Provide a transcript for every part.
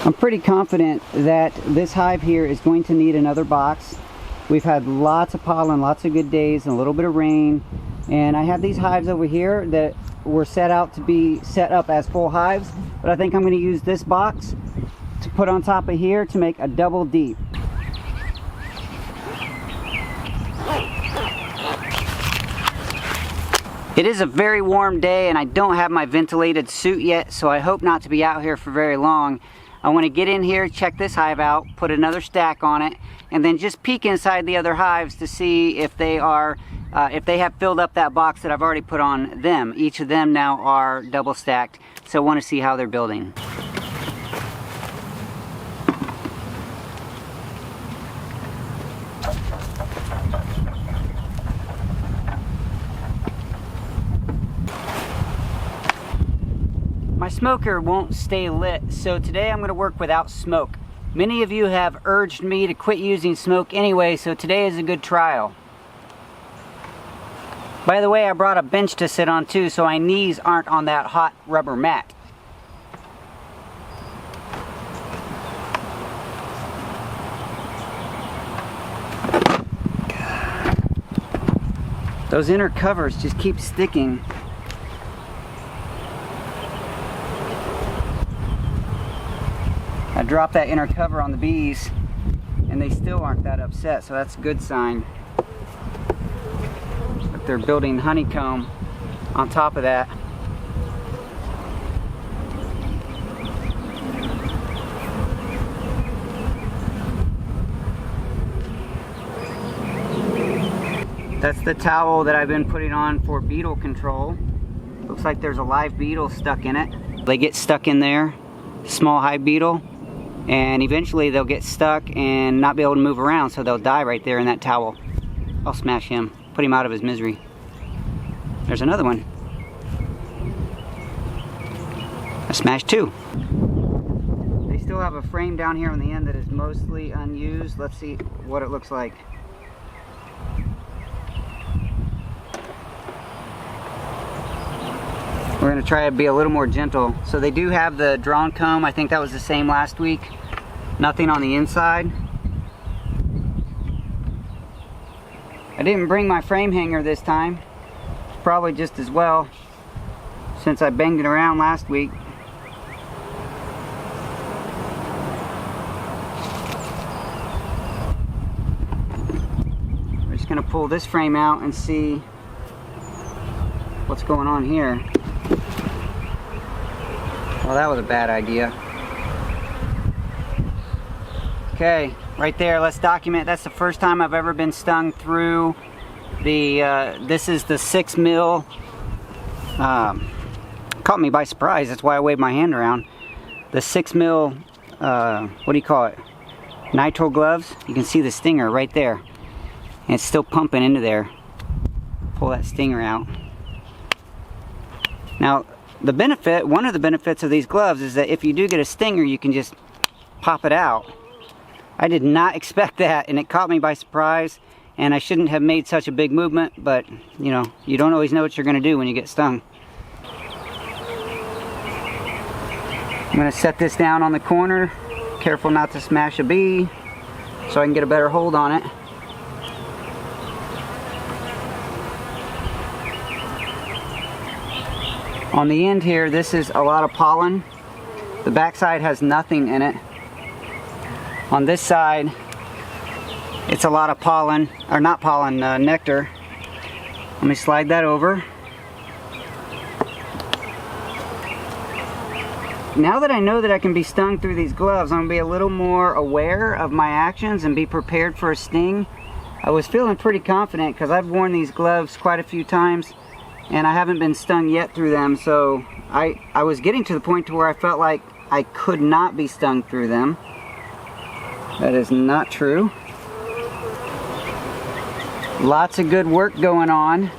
I'm pretty confident that this hive here is going to need another box. We've had lots of pollen, lots of good days, and a little bit of rain. And I have these hives over here that were set out to be set up as full hives, but I think I'm going to use this box to put on top of here to make a double deep. It is a very warm day and I don't have my ventilated suit yet, so I hope not to be out here for very long. I want to get in here, check this hive out, put another stack on it, and then just peek inside the other hives to see if they are, if they have filled up that box that I've already put on them. Each of them now are double stacked, so I want to see how they're building. My smoker won't stay lit, so today I'm going to work without smoke. Many of you have urged me to quit using smoke anyway, so today is a good trial. By the way, I brought a bench to sit on too, so my knees aren't on that hot rubber mat. Those inner covers just keep sticking. I dropped that inner cover on the bees and they still aren't that upset, so that's a good sign. But they're building honeycomb on top of that. That's the towel that I've been putting on for beetle control. Looks like there's a live beetle stuck in it. They get stuck in there, small hive beetle, and eventually they'll get stuck and not be able to move around, so they'll die right there in that towel. I'll smash him, put him out of his misery. There's another one. I smashed two. They still have a frame down here on the end that is mostly unused. Let's see what it looks like. We're going to try to be a little more gentle. So they do have the drawn comb. I think that was the same last week. Nothing on the inside. I didn't bring my frame hanger this time. Probably just as well, since I banged it around last week. We're just going to pull this frame out and see what's going on here. Well, that was a bad idea. Okay, right there, let's document. That's the first time I've ever been stung through the, this is the 6 mil. Caught me by surprise, that's why I waved my hand around. The 6 mil, what do you call it? Nitrile gloves. You can see the stinger right there. And it's still pumping into there. Pull that stinger out. Now, the benefit, one of the benefits of these gloves is that if you do get a stinger, you can just pop it out. I did not expect that, and it caught me by surprise, and I shouldn't have made such a big movement, but you know, you don't always know what you're going to do when you get stung. I'm going to set this down on the corner, careful not to smash a bee, so I can get a better hold on it. On the end here, this is a lot of pollen. The back side has nothing in it. On this side, it's a lot of pollen, or not pollen, nectar. Let me slide that over. Now that I know that I can be stung through these gloves, I'm going to be a little more aware of my actions and be prepared for a sting. I was feeling pretty confident because I've worn these gloves quite a few times and I haven't been stung yet through them, so I was getting to the point to where I felt like I could not be stung through them. That is not true. Lots of good work going on.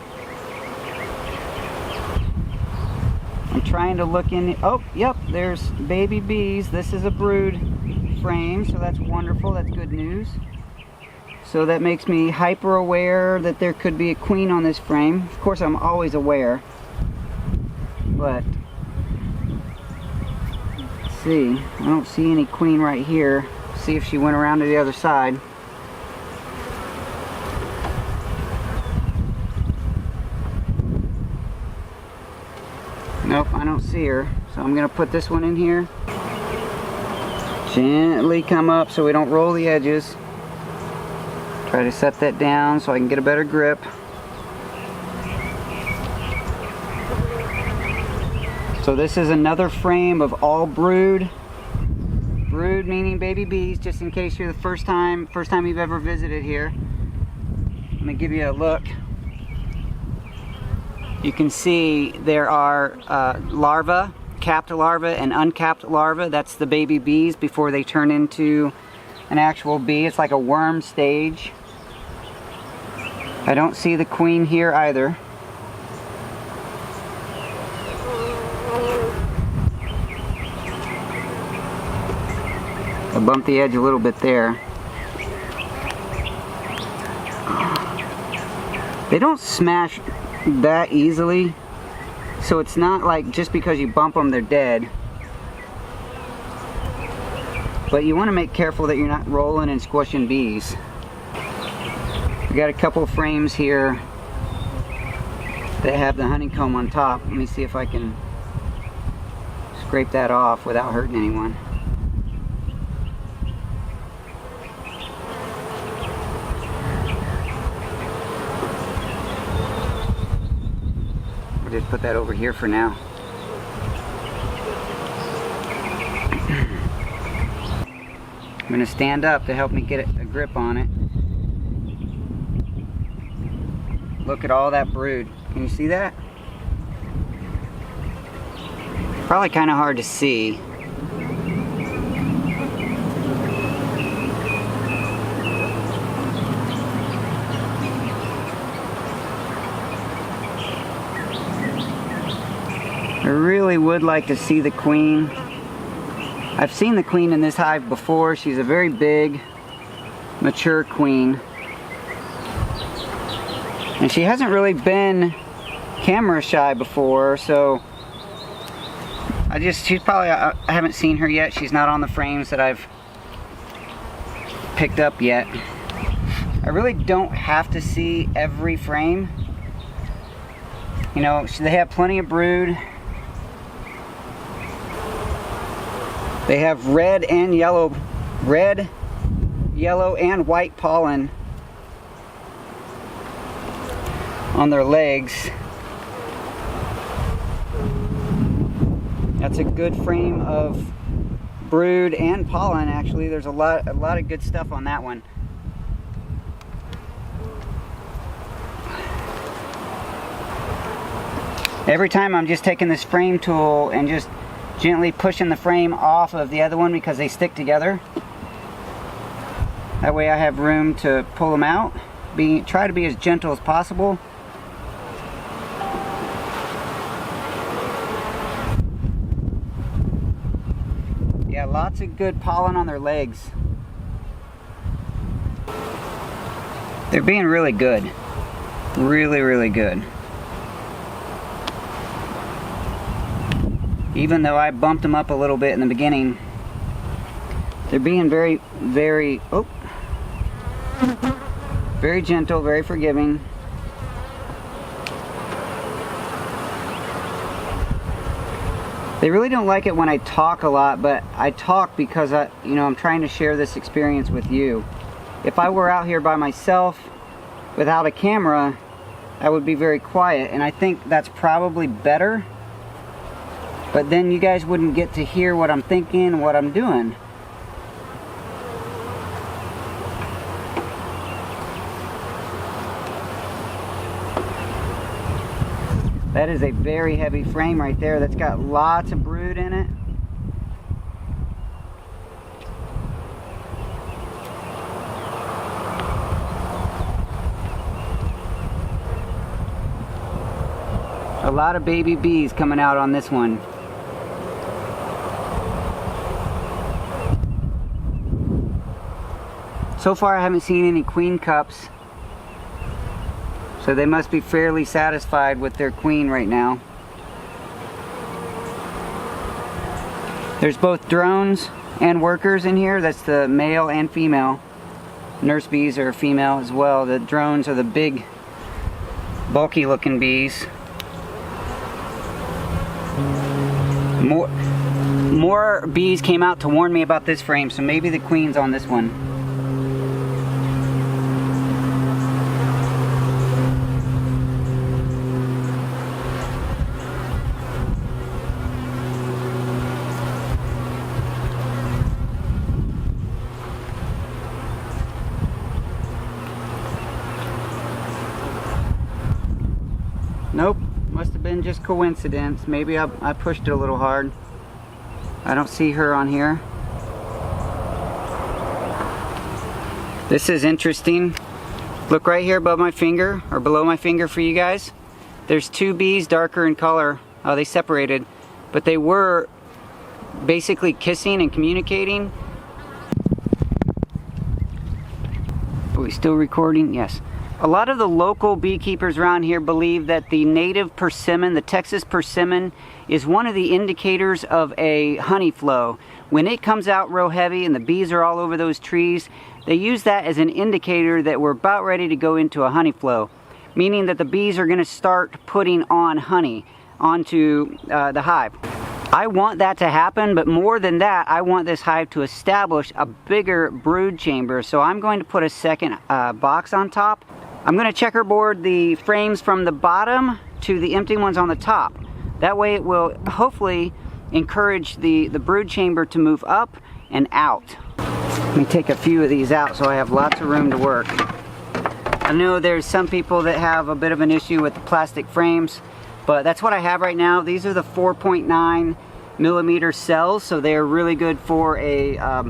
I'm trying to look in. Oh, yep, there's baby bees. This is a brood frame, so that's wonderful. That's good news. So that makes me hyper aware that there could be a queen on this frame. Of course, I'm always aware, but let's see. I don't see any queen right here. See if she went around to the other side. Nope, I don't see her. So I'm gonna put this one in here. Gently come up so we don't roll the edges. Try to set that down so I can get a better grip. So this is another frame of all brood. Brood meaning baby bees, just in case you're the first time you've ever visited here. Let me give you a look. You can see there are larvae, capped larvae and uncapped larvae. That's the baby bees before they turn into an actual bee. It's like a worm stage. I don't see the queen here either. I bumped the edge a little bit there. They don't smash that easily, so it's not like just because you bump them they're dead. But you want to make careful that you're not rolling and squishing bees. We got a couple of frames here that have the honeycomb on top. Let me see if I can scrape that off without hurting anyone. I'll just put that over here for now. I'm going to stand up to help me get a grip on it. Look at all that brood. Can you see that? Probably kind of hard to see. I really would like to see the queen. I've seen the queen in this hive before. She's a very big, mature queen. And she hasn't really been camera shy before, so she's probably, I haven't seen her yet. She's not on the frames that I've picked up yet. I really don't have to see every frame. You know, they have plenty of brood. They have red, yellow, and white pollen on their legs. That's a good frame of brood and pollen, actually. There's a lot of good stuff on that one. Every time I'm just taking this frame tool and just gently pushing the frame off of the other one because they stick together. That way I have room to pull them out. Try to be as gentle as possible. Yeah, lots of good pollen on their legs. They're being really good. Really, really good. Even though I bumped them up a little bit in the beginning, they're being very, very, very gentle, very forgiving. They really don't like it when I talk a lot, but I talk because I'm trying to share this experience with you. If I were out here by myself without a camera, I would be very quiet, and I think that's probably better. But then you guys wouldn't get to hear what I'm thinking and what I'm doing. That is a very heavy frame right there. That's got lots of brood in it. A lot of baby bees coming out on this one. So far I haven't seen any queen cups, so they must be fairly satisfied with their queen right now. There's both drones and workers in here. That's the male and female. Nurse bees are female as well. The drones are the big, bulky looking bees. More bees came out to warn me about this frame, so maybe the queen's on this one. Nope, must have been just coincidence. Maybe I pushed it a little hard. I don't see her on here. This is interesting. Look right here above my finger, or below my finger for you guys. There's two bees darker in color. Oh, they separated, but they were basically kissing and communicating. Are we still recording? Yes. A lot of the local beekeepers around here believe that the native persimmon, the Texas persimmon, is one of the indicators of a honey flow. When it comes out real heavy and the bees are all over those trees, they use that as an indicator that we're about ready to go into a honey flow, meaning that the bees are going to start putting on honey onto the hive. I want that to happen, but more than that, I want this hive to establish a bigger brood chamber. So I'm going to put a second box on top. I'm going to checkerboard the frames from the bottom to the empty ones on the top. That way it will hopefully encourage the brood chamber to move up and out. Let me take a few of these out so I have lots of room to work. I know there's some people that have a bit of an issue with the plastic frames, but that's what I have right now. These are the 4.9 millimeter cells, so they're really good for a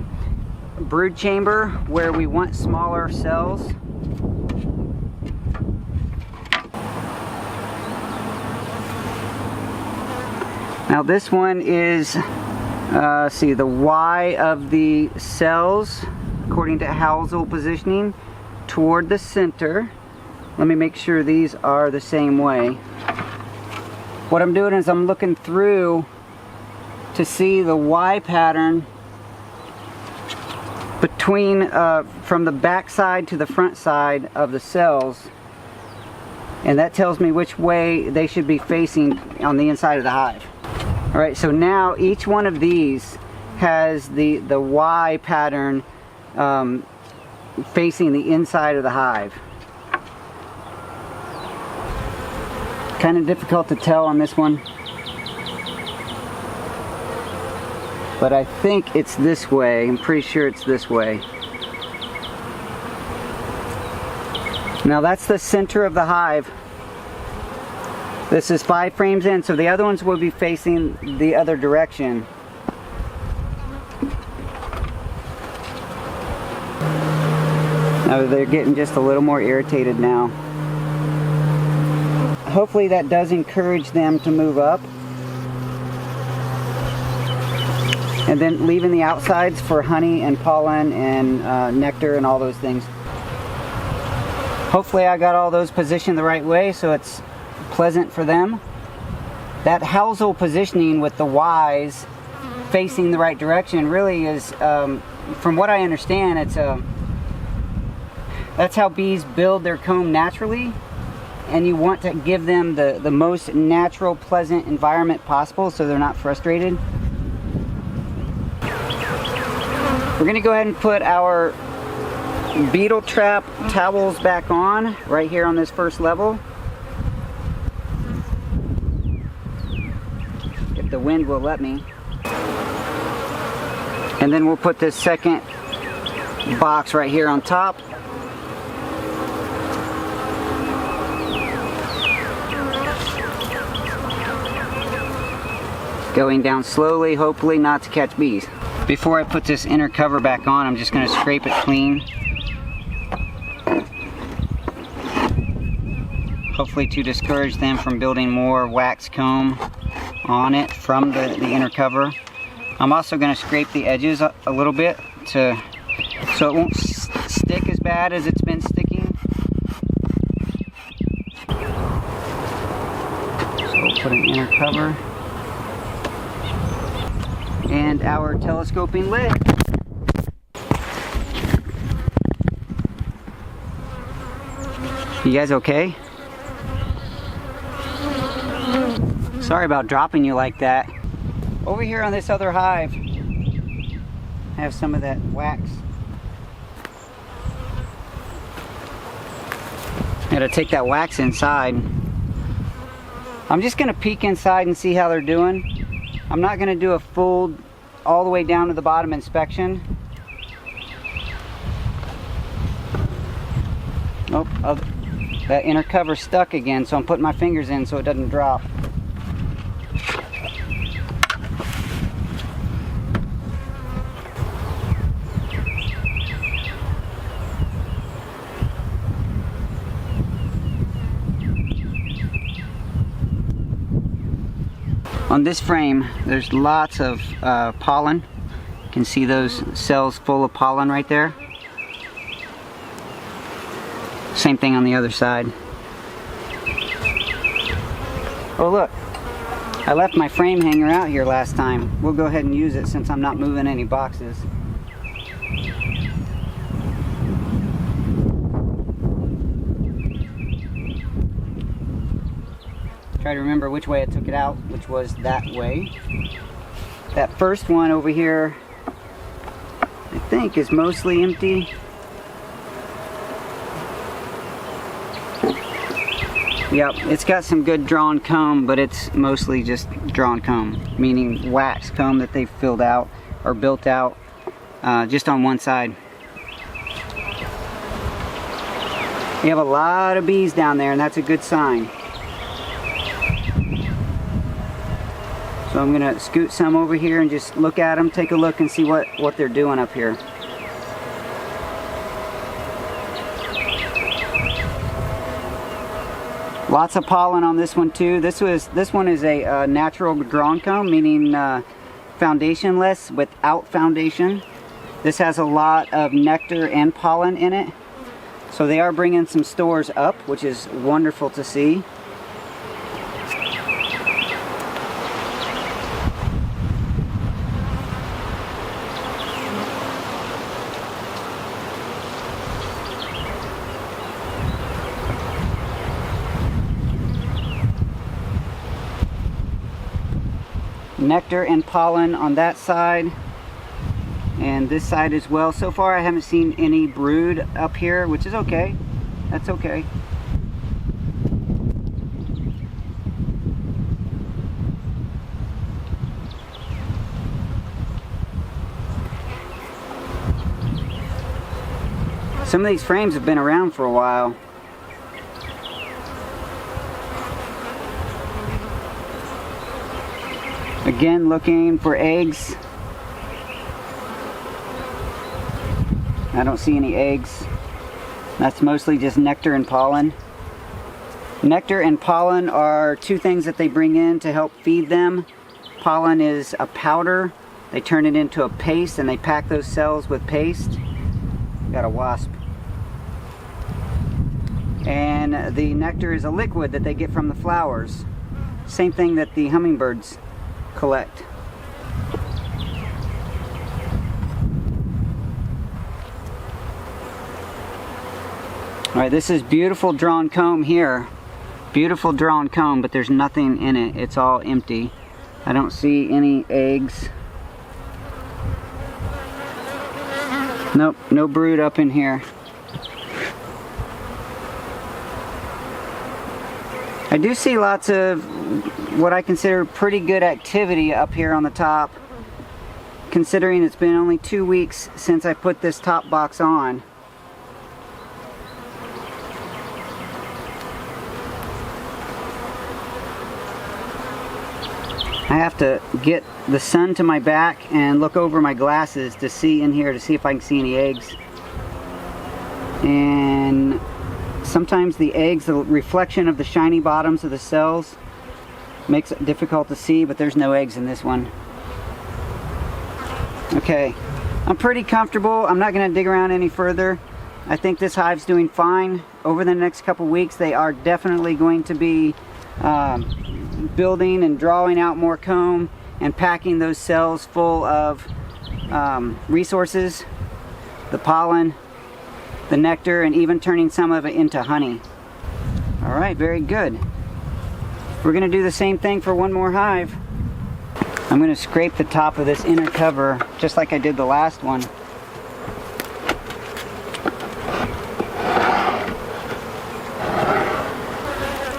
brood chamber where we want smaller cells. Now this one is, see, the Y of the cells, according to Housel Positioning, toward the center. Let me make sure these are the same way. What I'm doing is I'm looking through to see the Y pattern between, from the back side to the front side of the cells. And that tells me which way they should be facing on the inside of the hive. Alright, so now each one of these has the Y pattern facing the inside of the hive. Kind of difficult to tell on this one, but I think it's this way. I'm pretty sure it's this way. Now that's the center of the hive. This is 5 frames in, so the other ones will be facing the other direction. Now they're getting just a little more irritated now. Hopefully that does encourage them to move up. And then leaving the outsides for honey and pollen and nectar and all those things. Hopefully I got all those positioned the right way so it's pleasant for them. That Housel positioning with the Y's facing the right direction really is, from what I understand, it's that's how bees build their comb naturally, and you want to give them the most natural, pleasant environment possible so they're not frustrated. We're going to go ahead and put our beetle trap towels back on right here on this first level. If the wind will let me. And then we'll put this second box right here on top. Going down slowly, hopefully not to catch bees. Before I put this inner cover back on, I'm just going to scrape it clean. Hopefully to discourage them from building more wax comb on it from the inner cover. I'm also going to scrape the edges a little bit so it won't stick as bad as it's been sticking. So we'll put an inner cover. and our telescoping lid. You guys okay? Sorry about dropping you like that. Over here on this other hive, I have some of that wax. Gotta take that wax inside. I'm just gonna peek inside and see how they're doing. I'm not gonna do a full, all the way down to the bottom inspection. Oh, that inner cover stuck again, so I'm putting my fingers in so it doesn't drop. On this frame, there's lots of pollen. You can see those cells full of pollen right there. Same thing on the other side. Oh look, I left my frame hanger out here last time. We'll go ahead and use it since I'm not moving any boxes. Try to remember which way I took it out, which was that way. That first one over here, I think, is mostly empty. Yep, it's got some good drawn comb, but it's mostly just drawn comb, meaning wax comb that they've filled out or built out just on one side. We have a lot of bees down there, and that's a good sign. So I'm gonna scoot some over here and just look at them, take a look and see what they're doing up here. Lots of pollen on this one too. This one is a natural drawn comb, meaning foundationless without foundation. This has a lot of nectar and pollen in it. So they are bringing some stores up, which is wonderful to see. Nectar and pollen on that side and this side as well. So far I haven't seen any brood up here, which is okay. That's okay. Some of these frames have been around for a while. Again, looking for eggs. I don't see any eggs. That's mostly just nectar and pollen. Nectar and pollen are two things that they bring in to help feed them. Pollen is a powder. They turn it into a paste and they pack those cells with paste. Got a wasp. And the nectar is a liquid that they get from the flowers. Same thing that the hummingbirds collect. Alright, this is beautiful drawn comb here. Beautiful drawn comb, but there's nothing in it. It's all empty. I don't see any eggs. Nope, no brood up in here. I do see lots of what I consider pretty good activity up here on the top, considering it's been only 2 weeks since I put this top box on. I have to get the sun to my back and look over my glasses to see in here to see if I can see any eggs. And sometimes the eggs, the reflection of the shiny bottoms of the cells makes it difficult to see, but there's no eggs in this one. Okay, I'm pretty comfortable. I'm not going to dig around any further. I think this hive's doing fine. Over the next couple weeks, they are definitely going to be building and drawing out more comb and packing those cells full of resources, the pollen, the nectar, and even turning some of it into honey. All right, very good. We're gonna do the same thing for one more hive. I'm gonna scrape the top of this inner cover just like I did the last one.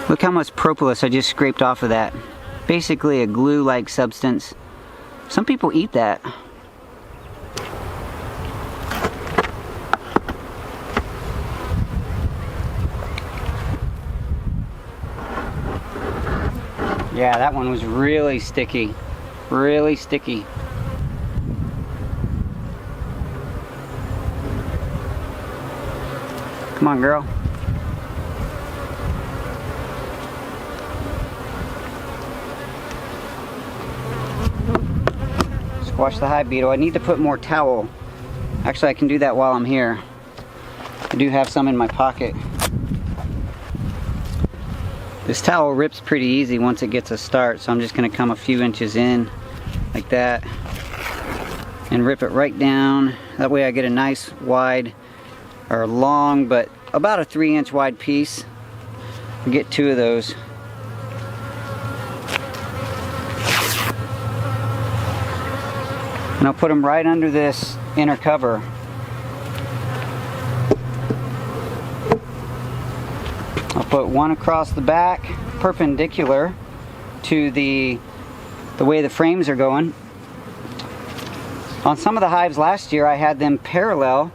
Look how much propolis I just scraped off of that. Basically a glue-like substance. Some people eat that. Yeah, that one was really sticky. Really sticky. Come on, girl. Squash the hive beetle. I need to put more towel. Actually, I can do that while I'm here. I do have some in my pocket. This towel rips pretty easy once it gets a start, so I'm just going to come a few inches in like that and rip it right down. That way I get a nice wide, or long, but about a 3-inch wide piece. I'll get 2 of those. And I'll put them right under this inner cover. I'll put one across the back, perpendicular to the way the frames are going. On some of the hives last year, I had them parallel,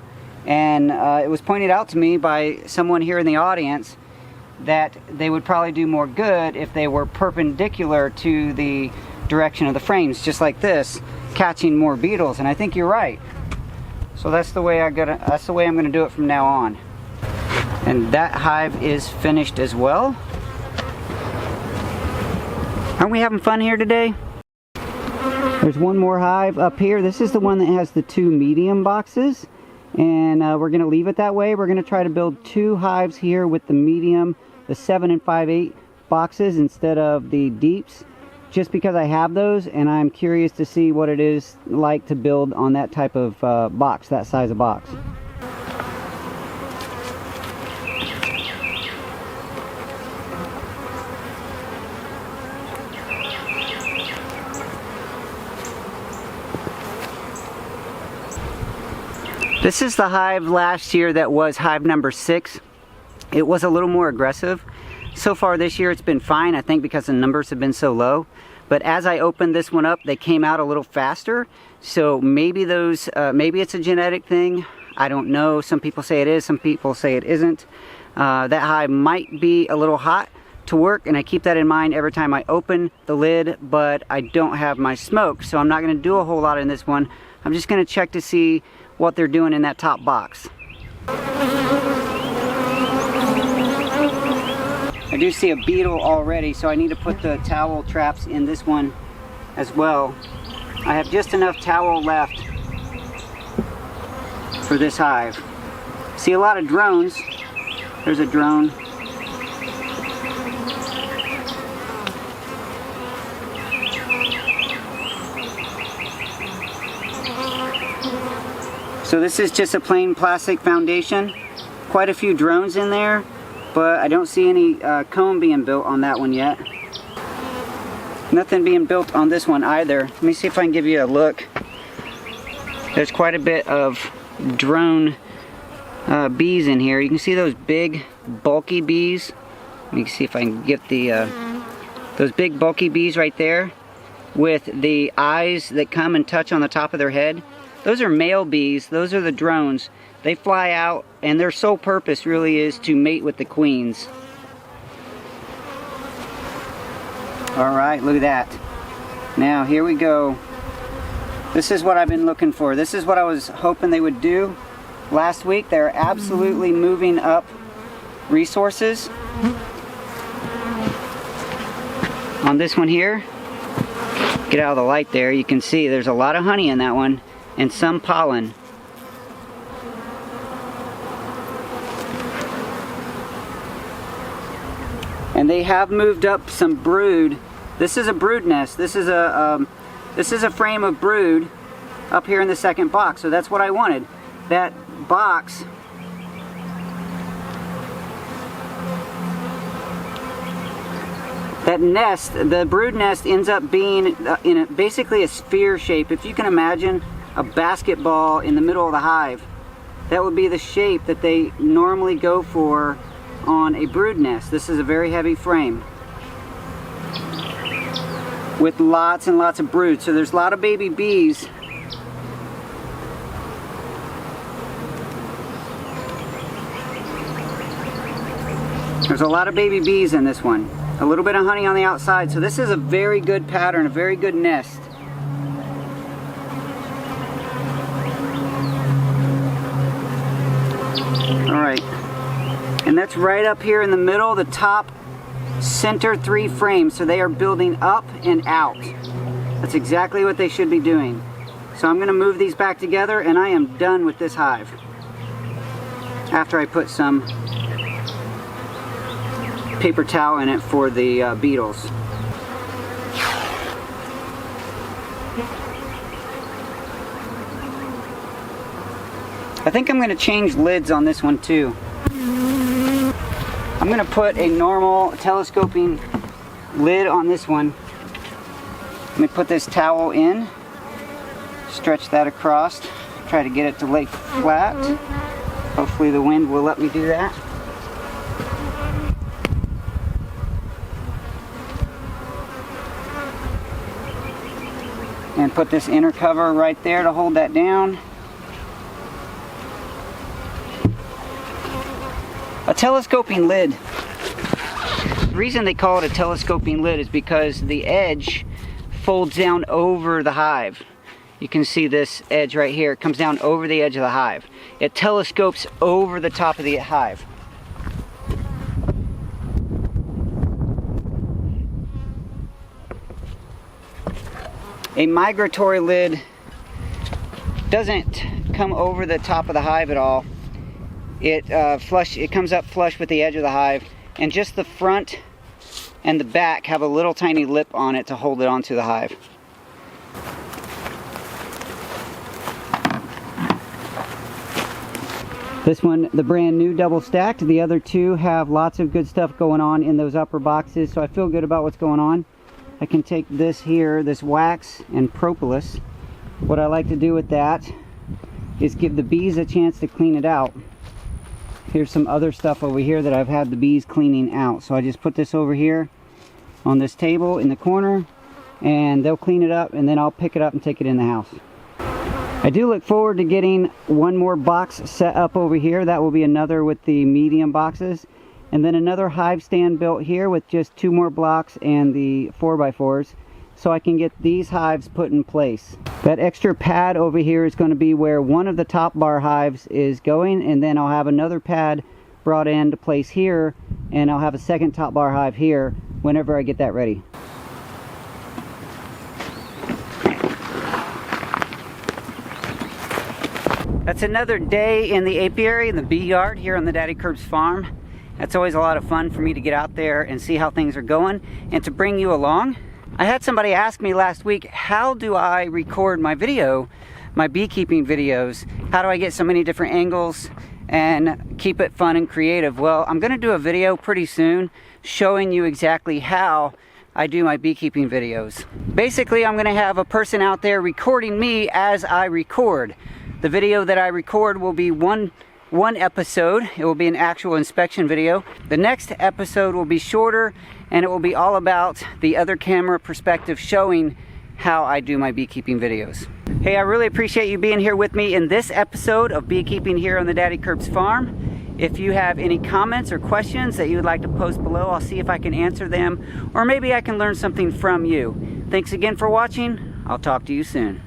and it was pointed out to me by someone here in the audience that they would probably do more good if they were perpendicular to the direction of the frames, just like this, catching more beetles. And I think you're right. So that's the way I'm gonna do it from now on. And that hive is finished as well. Aren't we having fun here today? There's one more hive up here. This is the one that has the 2 medium boxes, and we're gonna leave it that way. We're gonna try to build 2 hives here with the medium, the 7 and 5/8 boxes instead of the deeps, just because I have those and I'm curious to see what it is like to build on that type of box, that size of box. This is the hive last year that was hive number 6. It was a little more aggressive. So far this year it's been fine, I think because the numbers have been so low. But as I opened this one up, they came out a little faster. So maybe maybe it's a genetic thing. I don't know. Some people say it is, some people say it isn't. That hive might be a little hot to work, and I keep that in mind every time I open the lid, but I don't have my smoke, so I'm not going to do a whole lot in this one. I'm just going to check to see what they're doing in that top box. I do see a beetle already, so I need to put the towel traps in this one as well. I have just enough towel left for this hive. See a lot of drones. There's a drone. So this is just a plain plastic foundation. Quite a few drones in there, but I don't see any comb being built on that one yet. Nothing being built on this one either. Let me see if I can give you a look. There's quite a bit of drone bees in here. You can see those big bulky bees. Let me see if I can get those big bulky bees right there with the eyes that come and touch on the top of their head. Those are male bees. Those are the drones. They fly out, and their sole purpose really is to mate with the queens. Alright, look at that. Now, here we go. This is what I've been looking for. This is what I was hoping they would do last week. They're absolutely moving up resources. On this one here, get out of the light there, you can see there's a lot of honey in that one. And some pollen. And they have moved up some brood. This is a brood nest. This is a This is a frame of brood up here in the second box, so that's what I wanted. That box that nest, the brood nest, ends up being in basically a sphere shape. If you can imagine a basketball in the middle of the hive, that would be the shape that they normally go for on a brood nest. This is a very heavy frame with lots and lots of brood. So there's a lot of baby bees. There's a lot of baby bees in this one. A little bit of honey on the outside. So this is a very good pattern, a very good nest. Alright. And that's right up here in the middle, the top center 3 frames. So they are building up and out. That's exactly what they should be doing. So I'm going to move these back together, and I am done with this hive. After I put some paper towel in it for the beetles. I think I'm going to change lids on this one too. I'm going to put a normal telescoping lid on this one. Let me put this towel in, stretch that across, try to get it to lay flat. Hopefully the wind will let me do that. And put this inner cover right there to hold that down. A telescoping lid. The reason they call it a telescoping lid is because the edge folds down over the hive. You can see this edge right here. It comes down over the edge of the hive. It telescopes over the top of the hive. A migratory lid doesn't come over the top of the hive at all. It comes up flush with the edge of the hive, and just the front and the back have a little tiny lip on it to hold it onto the hive. This one, the brand new double stacked. The other two have lots of good stuff going on in those upper boxes, so I feel good about what's going on. I can take this here, this wax and propolis. What I like to do with that is give the bees a chance to clean it out. Here's some other stuff over here that I've had the bees cleaning out. So I just put this over here on this table in the corner, and they'll clean it up, and then I'll pick it up and take it in the house. I do look forward to getting one more box set up over here. That will be another with the medium boxes. And then another hive stand built here with just 2 more blocks and the 4x4s, so I can get these hives put in place. That extra pad over here is going to be where one of the top bar hives is going, and then I'll have another pad brought into place here, and I'll have a second top bar hive here whenever I get that ready. That's another day in the apiary, in the bee yard here on the Daddykirbs farm. That's always a lot of fun for me to get out there and see how things are going and to bring you along. I had somebody ask me last week, how do I record my video, my beekeeping videos? How do I get so many different angles and keep it fun and creative? Well, I'm going to do a video pretty soon showing you exactly how I do my beekeeping videos. Basically, I'm going to have a person out there recording me as I record. The video that I record will be one episode. It will be an actual inspection video. The next episode will be shorter, and it will be all about the other camera perspective showing how I do my beekeeping videos. Hey, I really appreciate you being here with me in this episode of Beekeeping here on the Daddykirbs farm. If you have any comments or questions that you would like to post below, I'll see if I can answer them, or maybe I can learn something from you. Thanks again for watching. I'll talk to you soon.